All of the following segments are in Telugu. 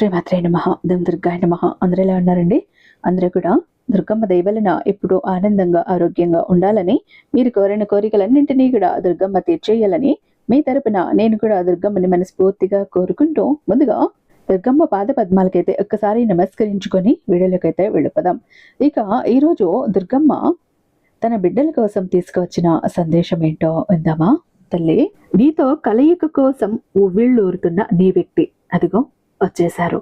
శ్రీమాత్రే నమః. దుర్గాయ నమః. అందరూ ఎలా ఉన్నారండి? అందరూ కూడా దుర్గమ్మ దయ వలన ఎప్పుడూ ఆనందంగా ఆరోగ్యంగా ఉండాలని, మీరు కోరిన కోరికలన్నింటినీ కూడా దుర్గమ్మ తీర్చేయాలని మీ తరపున నేను కూడా దుర్గమ్మని మనస్ఫూర్తిగా కోరుకుంటూ, ముందుగా దుర్గమ్మ పాద పద్మాలకైతే ఒక్కసారి నమస్కరించుకొని వీడియోలకైతే వెళ్ళిపోదాం. ఇక ఈరోజు దుర్గమ్మ తన బిడ్డల కోసం తీసుకువచ్చిన సందేశం ఏంటో విందామా? తల్లి, నీతో కలయిక కోసం ఉవ్విళ్ళూరుతున్న నీ వ్యక్తి అదిగో వచ్చేశారు.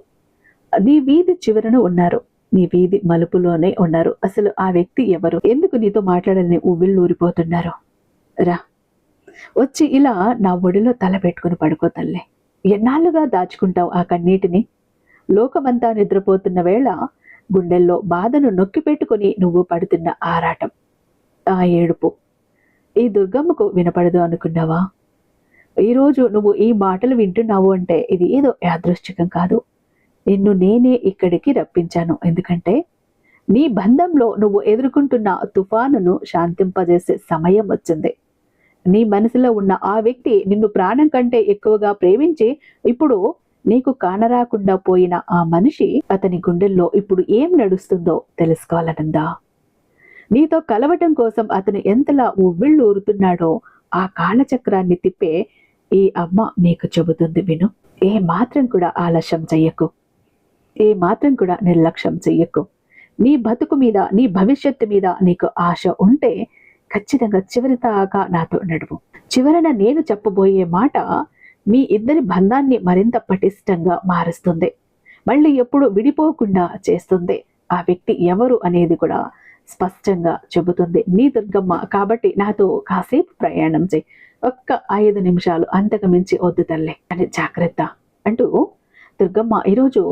నీ వీధి చివరన ఉన్నారు, నీ వీధి మలుపులోనే ఉన్నారు. అసలు ఆ వ్యక్తి ఎవరు? ఎందుకు నీతో మాట్లాడాలని ఉవ్విళ్ళూరిపోతున్నారు? రా, వచ్చి ఇలా నా ఒడిలో తల పెట్టుకుని పడుకో తల్లి. ఎన్నాళ్ళుగా దాచుకుంటావు ఆ కన్నీటిని? లోకమంతా నిద్రపోతున్న వేళ గుండెల్లో బాధను నొక్కి పెట్టుకుని నువ్వు పడుతున్న ఆరాటం, ఆ ఏడుపు ఈ దుర్గమ్మకు వినపడదు అనుకున్నావా? ఈరోజు నువ్వు ఈ మాటలు వింటున్నావు అంటే ఇది ఏదో యాదృశ్చికం కాదు. నిన్ను నేనే ఇక్కడికి రప్పించాను. ఎందుకంటే నీ బంధంలో నువ్వు ఎదుర్కొంటున్న తుఫానును శాంతింపజేసే సమయం వచ్చింది. నీ మనసులో ఉన్న ఆ వ్యక్తి నిన్ను ప్రాణం కంటే ఎక్కువగా ప్రేమించి ఇప్పుడు నీకు కానరాకుండా పోయిన ఆ మనిషి, అతని గుండెల్లో ఇప్పుడు ఏం నడుస్తుందో తెలుసుకోవాలనుందా? నీతో కలవటం కోసం అతను ఎంతలా ఉవ్విళ్ళూరుతున్నాడో ఆ కాలచక్రాన్ని తిప్పే ఈ అమ్మ నీకు చెబుతుంది విను. ఏ మాత్రం కూడా ఆలస్యం చెయ్యకు, ఏ మాత్రం కూడా నిర్లక్ష్యం చెయ్యకు. నీ బతుకు మీద, నీ భవిష్యత్తు మీద నీకు ఆశ ఉంటే ఖచ్చితంగా చివరి దాకా నాతో నడువు. చివరన నేను చెప్పబోయే మాట మీ ఇద్దరి బంధాన్ని మరింత పటిష్టంగా మారుస్తుంది. మళ్ళీ ఎప్పుడు విడిపోకుండా చేస్తుంది. ఆ వ్యక్తి ఎవరు అనేది కూడా స్పష్టంగా చెబుతుంది నీ దుర్గమ్మ. కాబట్టి నాతో కాసేపు ప్రయాణం చేయి, ఒక్క 5 నిమిషాలు, అంతకు మించి వద్దు తల్లి అని జాగ్రత్త అంటూ దుర్గమ్మ ఈరోజు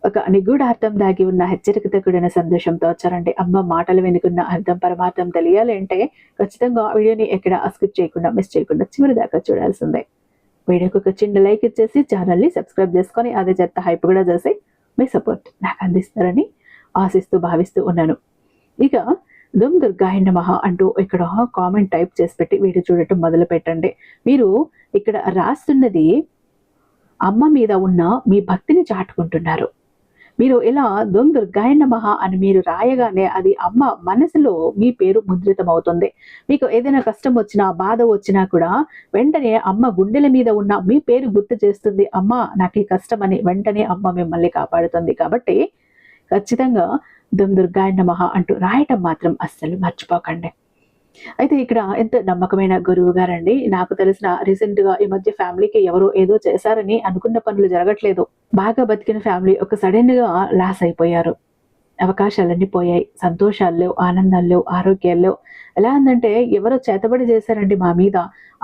ఒక నిగూఢార్థం దాగి ఉన్న హెచ్చరికతో కూడిన సందేశంతో వచ్చారండి. అమ్మ మాటలు వెనుకున్న అర్థం పరమార్థం తెలియాలి అంటే ఖచ్చితంగా వీడియోని ఎక్కడ స్కిప్ చేయకుండా, మిస్ చేయకుండా చివరి దాకా చూడాల్సిందే. వీడియోకి ఒక చిన్న లైక్ ఇచ్చేసి ఛానల్ని సబ్స్క్రైబ్ చేసుకొని అదే చెత్త హైప్ కూడా చేసి మీ సపోర్ట్ నాకు అందిస్తారని ఆశిస్తూ భావిస్తూ ఉన్నాను. ఇక దుర్గాయ నమః అంటూ ఇక్కడ కామెంట్ టైప్ చేసి పెట్టి వీడియో చూడటం మొదలు పెట్టండి. మీరు ఇక్కడ రాస్తున్నది అమ్మ మీద ఉన్న మీ భక్తిని చాటుకుంటున్నారు. మీరు ఇలా దుర్గాయ నమః అని మీరు రాయగానే అది అమ్మ మనసులో మీ పేరు ముద్రితం అవుతుంది. మీకు ఏదైనా కష్టం వచ్చినా, బాధ వచ్చినా కూడా వెంటనే అమ్మ గుండెల మీద ఉన్న మీ పేరు గుర్తు చేస్తుంది. అమ్మ నాకు ఈ కష్టం అని వెంటనే అమ్మ మిమ్మల్ని కాపాడుతుంది. కాబట్టి ఖచ్చితంగా దుర్గాయ నమః అంటూ రాయటం మాత్రం అస్సలు మర్చిపోకండి. అయితే ఇక్కడ ఎంత నమ్మకమైన గురువు గారండి. నాకు తెలిసిన రీసెంట్ గా ఈ మధ్య ఫ్యామిలీకి ఎవరో ఏదో చేశారని అనుకున్న పనులు జరగట్లేదు. బాగా బతికిన ఫ్యామిలీ ఒక సడన్ గా లాస్ అయిపోయారు. అవకాశాలన్నీ పోయాయి. సంతోషాలు లేవు, ఆనందాలు లేవు, ఆరోగ్యాలు లేవు. ఎలా ఉందంటే ఎవరో చేతబడి చేశారండి మా మీద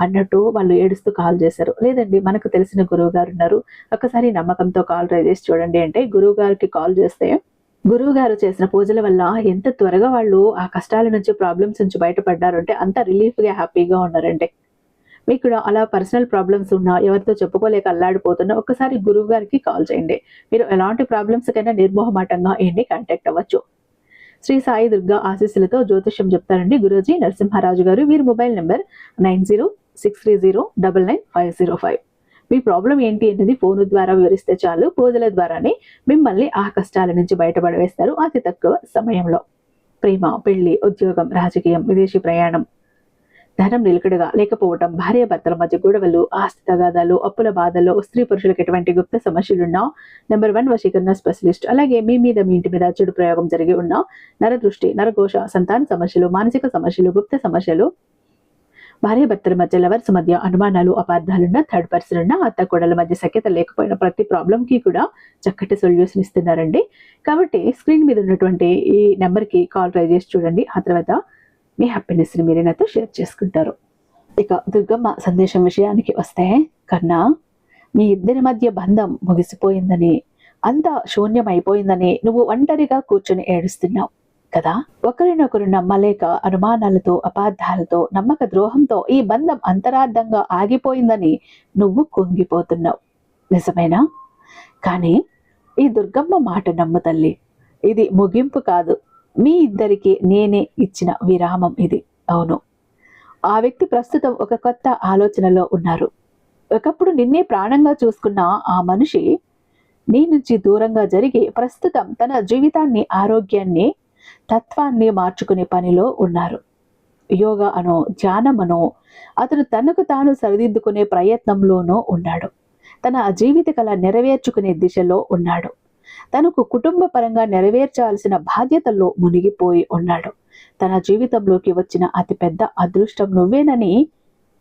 అన్నట్టు వాళ్ళు ఏడుస్తూ కాల్ చేశారు. లేదండి, మనకు తెలిసిన గురువు గారు ఉన్నారు, ఒక్కసారి నమ్మకంతో కాల్ ట్రై చేసి చూడండి అంటే గురువు గారికి కాల్ చేస్తే గురువు గారు చేసిన పూజల వల్ల ఎంత త్వరగా వాళ్ళు ఆ కష్టాల నుంచి, ప్రాబ్లమ్స్ నుంచి బయటపడ్డారు అంటే అంత రిలీఫ్గా, హ్యాపీగా ఉన్నారండి. మీకు కూడా అలా పర్సనల్ ప్రాబ్లమ్స్ ఉన్నా, ఎవరితో చెప్పుకోలేక అల్లాడిపోతున్నా ఒక్కసారి గురువు గారికి కాల్ చేయండి. మీరు ఎలాంటి ప్రాబ్లమ్స్ కైనా నిర్మోహమాటంగా ఈయన్ని కాంటాక్ట్ అవ్వచ్చు. శ్రీ సాయి దుర్గా ఆశీస్సులతో జ్యోతిష్యం చెప్తారండి గురూజీ నరసింహారాజు గారు. వీరి మొబైల్ నెంబర్ 9063309505. మీ ప్రాబ్లం ఏంటి అనేది ఫోన్ ద్వారా వివరిస్తే చాలు. పూజల ద్వారానే మిమ్మల్ని ఆ కష్టాల నుంచి బయటపడవేస్తారు అతి తక్కువ సమయంలో. ప్రేమ, పెళ్లి, ఉద్యోగం, రాజకీయం, విదేశీ ప్రయాణం, ధనం నిలకడగా లేకపోవటం, భార్యాభర్తల మధ్య గొడవలు, ఆస్తి తగాదాలు, అప్పుల బాధలు, స్త్రీ పురుషులకు ఎటువంటి గుప్త సమస్యలున్నా నెంబర్ 1 వశీకరణ స్పెషలిస్ట్. అలాగే మీ మీద, మీ ఇంటి మీద చెడు ప్రయోగం జరిగి ఉన్న నరదృష్టి, నరఘోష, సంతాన సమస్యలు, మానసిక సమస్యలు, గుప్త సమస్యలు, భార్యాభర్తల మధ్య, లవర్స్ మధ్య అనుమానాలు, అపార్థాలున్న, థర్డ్ పర్సన్ ఉన్న, అత్త కోడల మధ్య సఖ్యత లేకపోయిన ప్రతి ప్రాబ్లం కి కూడా చక్కటి సొల్యూషన్ ఇస్తున్నారండి. కాబట్టి స్క్రీన్ మీద ఉన్నటువంటి ఈ నెంబర్కి కాల్ ట్రై చేసి చూడండి. ఆ తర్వాత మీ హ్యాపీనెస్ ని మీరే నాతో షేర్ చేసుకుంటారు. ఇక దుర్గమ్మ సందేశం విషయానికి వస్తే, కన్నా, మీ ఇద్దరి మధ్య బంధం ముగిసిపోయిందని, అంతా శూన్యమైపోయిందని నువ్వు ఒంటరిగా కూర్చొని ఏడుస్తున్నావు కదా. ఒకరినొకరు నమ్మలేక, అనుమానాలతో, అపార్థాలతో, నమ్మక ద్రోహంతో ఈ బంధం అంతరార్థంగా ఆగిపోయిందని నువ్వు కుంగిపోతున్నావు. నిజమేనా? కానీ ఈ దుర్గమ్మ మాట నమ్ము తల్లి, ఇది ముగింపు కాదు. మీ ఇద్దరికి నేనే ఇచ్చిన విరామం ఇది. అవును, ఆ వ్యక్తి ప్రస్తుతం ఒక కొత్త ఆలోచనలో ఉన్నారు. ఒకప్పుడు నిన్నే ప్రాణంగా చూసుకున్న ఆ మనిషి నీ నుంచి దూరంగా జరిగి ప్రస్తుతం తన జీవితాన్ని, ఆరోగ్యాన్ని, తత్వాన్ని మార్చుకునే పనిలో ఉన్నారు. యోగా అనో, ధ్యానమనో అతను తనకు తాను సరిదిద్దుకునే ప్రయత్నంలోనూ ఉన్నాడు. తన జీవిత కళ నెరవేర్చుకునే దిశలో ఉన్నాడు. తనకు కుటుంబ పరంగా నెరవేర్చాల్సిన బాధ్యతల్లో మునిగిపోయి ఉన్నాడు. తన జీవితంలోకి వచ్చిన అతిపెద్ద అదృష్టం నువ్వేనని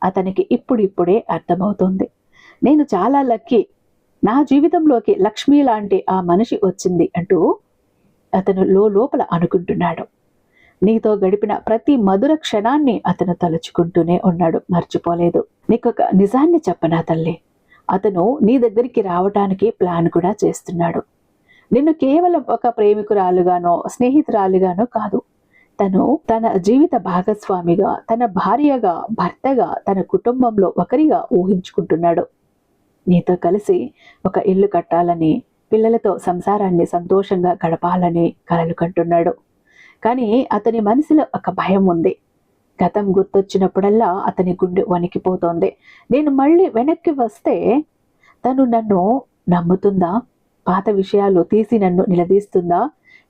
అతనికి ఇప్పుడిప్పుడే అర్థమవుతుంది. నేను చాలా లక్కీ, నా జీవితంలోకి లక్ష్మి లాంటి ఆ మనిషి వచ్చింది అంటూ అతను లోపల అనుకుంటున్నాడు. నీతో గడిపిన ప్రతి మధుర క్షణాన్ని అతను తలుచుకుంటూనే ఉన్నాడు, మర్చిపోలేదు. నీకొక నిజాన్ని చెప్పనా తల్లి, అతను నీ దగ్గరికి రావటానికి ప్లాన్ కూడా చేస్తున్నాడు. నిన్ను కేవలం ఒక ప్రేమికురాలుగానో, స్నేహితురాలుగానో కాదు, తను తన జీవిత భాగస్వామిగా, తన భార్యగా, భర్తగా, తన కుటుంబంలో ఒకరిగా ఊహించుకుంటున్నాడు. నీతో కలిసి ఒక ఇల్లు కట్టాలని, పిల్లలతో సంసారాన్ని సంతోషంగా గడపాలని కలలు కంటున్నాడు. కానీ అతని మనసులో ఒక భయం ఉంది. గతం గుర్తొచ్చినప్పుడల్లా అతని గుండె వణికిపోతోంది. నేను మళ్ళీ వెనక్కి వస్తే తను నన్ను నమ్ముతుందా? పాత విషయాలు తీసి నన్ను నిలదీస్తుందా?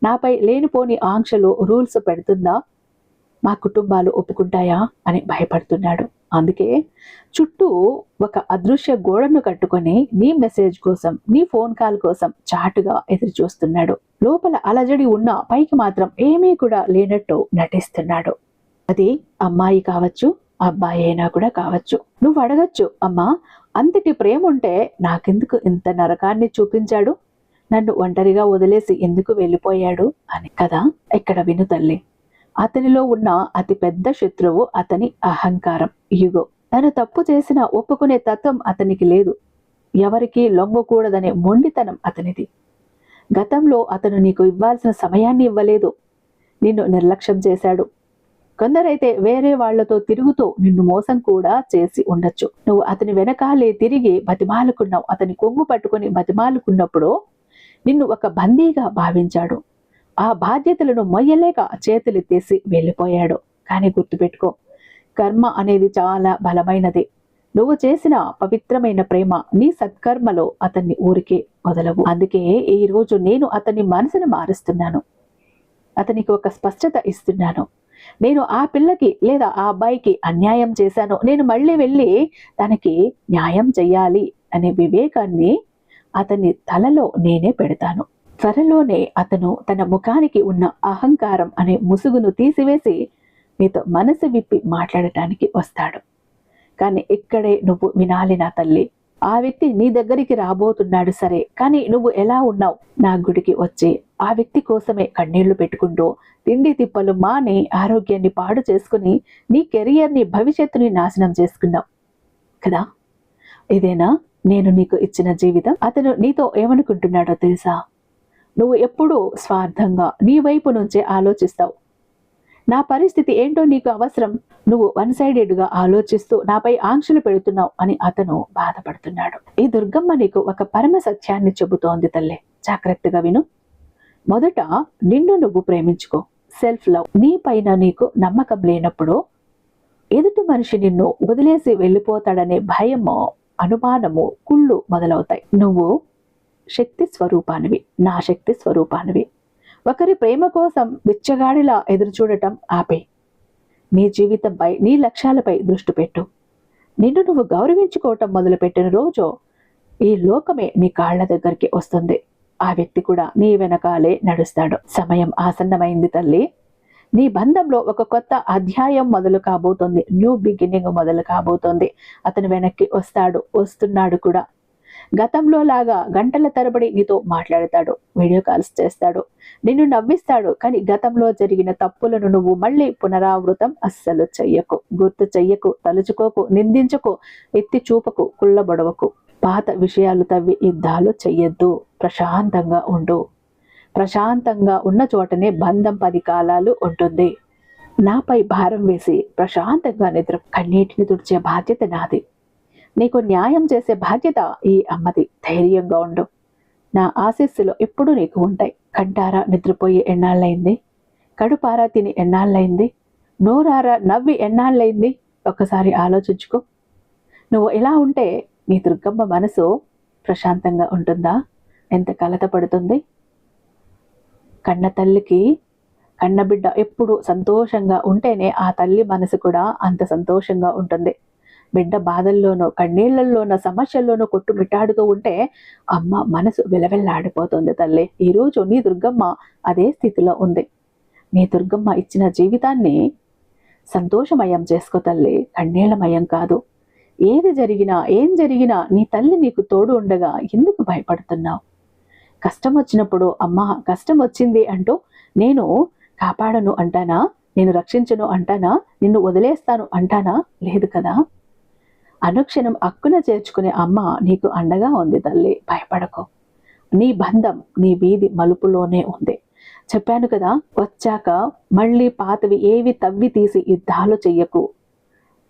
నాపై లేనిపోని ఆంక్షలు, రూల్స్ పెడుతుందా? మా కుటుంబాలు ఒప్పుకుంటాయా అని భయపడుతున్నాడు. అందుకే చుట్టూ ఒక అదృశ్య గోడను కట్టుకొని నీ మెసేజ్ కోసం, నీ ఫోన్ కాల్ కోసం చాటుగా ఎదురు చూస్తున్నాడు. లోపల అలజడి ఉన్నా పైకి మాత్రం ఏమీ కూడా లేనట్టు నటిస్తున్నాడు. అది అమ్మాయి కావచ్చు, అబ్బాయి అయినా కూడా కావచ్చు. నువ్వు అడగచ్చు, అమ్మా అంతటి ప్రేమ ఉంటే నాకెందుకు ఇంత నరకాన్ని చూపించాడు, నన్ను ఒంటరిగా వదిలేసి ఎందుకు వెళ్ళిపోయాడు అని కదా. ఇక్కడ విను తల్లి, అతనిలో ఉన్న అతి పెద్ద శత్రువు అతని అహంకారం, ఈగో. తను తప్పు చేసిన ఒప్పుకునే తత్వం అతనికి లేదు. ఎవరికీ లొంగకూడదనే మొండితనం అతనిది. గతంలో అతను నీకు ఇవ్వాల్సిన సమయాన్ని ఇవ్వలేదు, నిన్ను నిర్లక్ష్యం చేశాడు. కొందరైతే వేరే వాళ్లతో తిరుగుతూ నిన్ను మోసం కూడా చేసి ఉండొచ్చు. నువ్వు అతని వెనకాలే తిరిగి బతిమాలుకున్నావు. అతని కొంగు పట్టుకుని బతిమాలుకున్నప్పుడు నిన్ను ఒక బందీగా భావించాడు. ఆ బాధ్యతలను మొయ్యలేక చేతులెత్తేసి వెళ్ళిపోయాడు. కానీ గుర్తుపెట్టుకో, కర్మ అనేది చాలా బలమైనది. నువ్వు చేసిన పవిత్రమైన ప్రేమ, నీ సత్కర్మలో అతన్ని ఊరికే వదలవు. అందుకే ఈ రోజు నేను అతని మనసును మారుస్తున్నాను, అతనికి ఒక స్పష్టత ఇస్తున్నాను. నేను ఆ పిల్లకి లేదా ఆ అబ్బాయికి అన్యాయం చేశాను, నేను మళ్ళీ వెళ్ళి తనకి న్యాయం చెయ్యాలి అనే వివేకాన్ని అతని తలలో నేనే పెడతాను. త్వరలోనే అతను తన ముఖానికి ఉన్న అహంకారం అనే ముసుగును తీసివేసి నీతో మనసు విప్పి మాట్లాడటానికి వస్తాడు. కానీ ఇక్కడే నువ్వు వినాలి నా తల్లి, ఆ వ్యక్తి నీ దగ్గరికి రాబోతున్నాడు సరే, కానీ నువ్వు ఎలా ఉన్నావు? నా గుడికి వచ్చి ఆ వ్యక్తి కోసమే కన్నీళ్లు పెట్టుకుంటూ తిండి తిప్పలు మాని ఆరోగ్యాన్ని పాడు చేసుకుని నీ కెరియర్ని, భవిష్యత్తుని నాశనం చేసుకున్నావు కదా. ఇదేనా నేను నీకు ఇచ్చిన జీవితం? అతను నీతో ఏమనుకుంటున్నాడో తెలుసా? నువ్వు ఎప్పుడూ స్వార్థంగా నీ వైపు నుంచే ఆలోచిస్తావు. నా పరిస్థితి ఏంటో నీకు అవసరం, నువ్వు వన్ సైడెడ్గా ఆలోచిస్తూ నాపై ఆంక్షలు పెడుతున్నావు అని అతను బాధపడుతున్నాడు. ఈ దుర్గమ్మ నీకు ఒక పరమ సత్యాన్ని చెబుతోంది తల్లే, జాగ్రత్తగా విను. మొదట నిన్ను నువ్వు ప్రేమించుకో, సెల్ఫ్ లవ్. నీ పైన నీకు నమ్మకం లేనప్పుడు ఎదుటి మనిషి నిన్ను వదిలేసి వెళ్ళిపోతాడనే భయము, అనుమానము, కుళ్ళు మొదలవుతాయి. నువ్వు శక్తి స్వరూపానివి, నా శక్తి స్వరూపానివి. ఒకరి ప్రేమ కోసం బిచ్చగాడిలా ఎదురు చూడటం ఆపే. నీ జీవితంపై, నీ లక్ష్యాలపై దృష్టి పెట్టు. నిన్ను నువ్వు గౌరవించుకోవటం మొదలుపెట్టిన రోజు ఈ లోకమే నీ కాళ్ల దగ్గరికి వస్తుంది. ఆ వ్యక్తి కూడా నీ వెనకాలే నడుస్తాడు. సమయం ఆసన్నమైంది తల్లి. నీ బంధంలో ఒక కొత్త అధ్యాయం మొదలు కాబోతోంది. న్యూ బిగినింగ్ మొదలు కాబోతోంది. అతను వెనక్కి వస్తున్నాడు కూడా. గతంలో లాగా గంటల తరబడి నీతో మాట్లాడతాడు, వీడియో కాల్స్ చేస్తాడు, నిన్ను నవ్విస్తాడు. కానీ గతంలో జరిగిన తప్పులను నువ్వు మళ్ళీ పునరావృతం అస్సలు చెయ్యకు, గుర్తు చెయ్యకు, తలుచుకోకు, నిందించకు, ఎత్తి చూపకు, కుళ్ళబొడవకు. పాత విషయాలు తవ్వి యుద్ధాలు చెయ్యొద్దు. ప్రశాంతంగా ఉండు. ప్రశాంతంగా ఉన్న చోటనే బంధం 10 కాలాలు ఉంటుంది. నాపై భారం వేసి ప్రశాంతంగా నిద్ర. కన్నీటిని తుడిచే బాధ్యత నాది, నీకు న్యాయం చేసే బాధ్యత ఈ అమ్మది. ధైర్యంగా ఉండు. నా ఆశీస్సులు ఎప్పుడు నీకు ఉంటాయి. కంటారా నిద్రపోయి ఎన్నాళ్ళైంది? కడుపారా తిని ఎన్నాళ్ళైంది? నోరారా నవ్వి ఎన్నాళ్ళైంది? ఒక్కసారి ఆలోచించుకో. నువ్వు ఇలా ఉంటే నీ దుర్గమ్మ మనసు ప్రశాంతంగా ఉంటుందా? ఎంత కలత పడుతుంది. కన్న తల్లికి కన్నబిడ్డ ఎప్పుడు సంతోషంగా ఉంటేనే ఆ తల్లి మనసు కూడా అంత సంతోషంగా ఉంటుంది. బిడ్డ బాధల్లోనో కన్నీళ్లలోనో సమస్యల్లోనో కొట్టుమిట్టాడుతూ ఉంటే అమ్మ మనసు విలవిల్లాడిపోతుంది తల్లి. ఈరోజు నీ దుర్గమ్మ అదే స్థితిలో ఉంది. నీ దుర్గమ్మ ఇచ్చిన జీవితాన్ని సంతోషమయం చేసుకో తల్లి, కన్నీళ్లమయం కాదు. ఏది జరిగినా ఏం జరిగినా నీ తల్లి నీకు తోడు ఉండగా ఎందుకు భయపడుతున్నావు? కష్టం వచ్చినప్పుడు అమ్మ కష్టం వచ్చింది అంటూ నేను కాపాడను అంటానా? నేను రక్షించను అంటానా? నిన్ను వదిలేస్తాను అంటానా? లేదు కదా. అనుక్షణం అక్కున చేర్చుకునే అమ్మ నీకు అండగా ఉంది తల్లి, భయపడకు. నీ బంధం నీ వీధి మలుపులోనే ఉంది. చెప్పాను కదా, వచ్చాక మళ్ళీ పాతవి ఏవి తవ్వి తీసి యుద్ధాలు చెయ్యకు.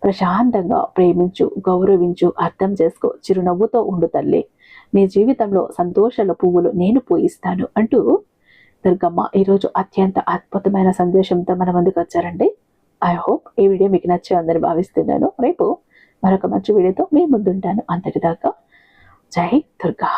ప్రశాంతంగా ప్రేమించు, గౌరవించు, అర్థం చేసుకో, చిరునవ్వుతో ఉండు తల్లి. నీ జీవితంలో సంతోషాల పువ్వులు నేను పూయిస్తాను అంటూ దుర్గమ్మ ఈరోజు అత్యంత అద్భుతమైన సందేశంతో మన ముందుకు వచ్చారండి. ఐ హోప్ ఈ వీడియో మీకు నచ్చిందని భావిస్తున్నాను. రేపు మరొక మంచి వీడియోతో మీ ముందుంటాను. అంతటిదాకా జై దుర్గా.